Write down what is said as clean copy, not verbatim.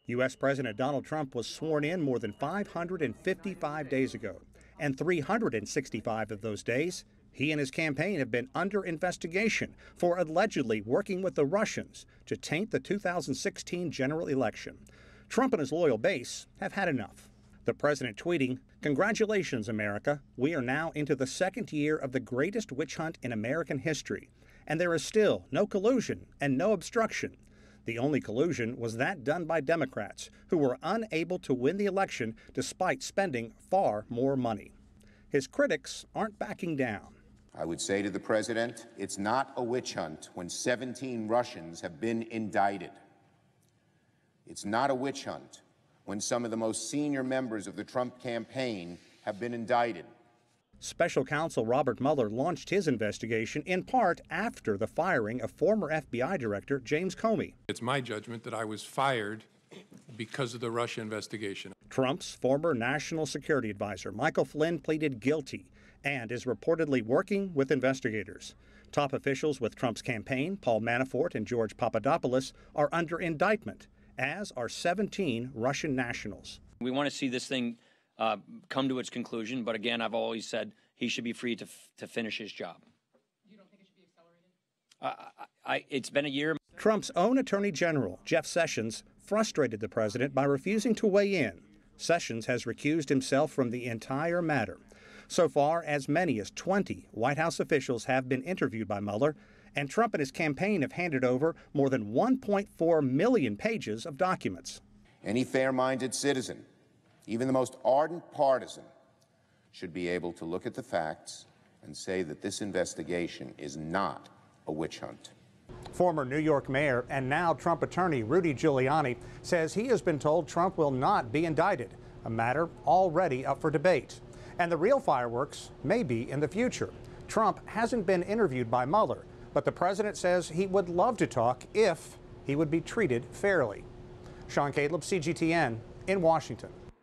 U.S. President Donald Trump was sworn in more than 555 days ago, and 365 of those days, he and his campaign have been under investigation for allegedly working with the Russians to taint the 2016 general election. Trump and his loyal base have had enough. The president tweeting, "Congratulations, America. We are now into the second year of the greatest witch hunt in American history, and there is still no collusion and no obstruction. The only collusion was that done by Democrats, who were unable to win the election despite spending far more money." His critics aren't backing down. I would say to the president, it's not a witch hunt when 17 Russians have been indicted. It's not a witch hunt when some of the most senior members of the Trump campaign have been indicted. Special counsel Robert Mueller launched his investigation in part after the firing of former FBI Director James Comey. It's my judgment that I was fired because of the Russia investigation. Trump's former national security advisor Michael Flynn pleaded guilty and is reportedly working with investigators. Top officials with Trump's campaign, Paul Manafort and George Papadopoulos, are under indictment, as are 17 Russian nationals. We want to see this thing come to its conclusion, but again, I've always said he should be free to finish his job. You don't think it should be accelerated? It's been a year. Trump's own Attorney General, Jeff Sessions, frustrated the president by refusing to weigh in. Sessions has recused himself from the entire matter. So far, as many as 20 White House officials have been interviewed by Mueller, and Trump and his campaign have handed over more than 1.4 million pages of documents. Any fair-minded citizen, even the most ardent partisan, should be able to look at the facts and say that this investigation is not a witch hunt. Former New York mayor and now Trump attorney Rudy Giuliani says he has been told Trump will not be indicted, a matter already up for debate. And the real fireworks may be in the future. Trump hasn't been interviewed by Mueller, but the president says he would love to talk if he would be treated fairly. Sean Caleb, CGTN in Washington.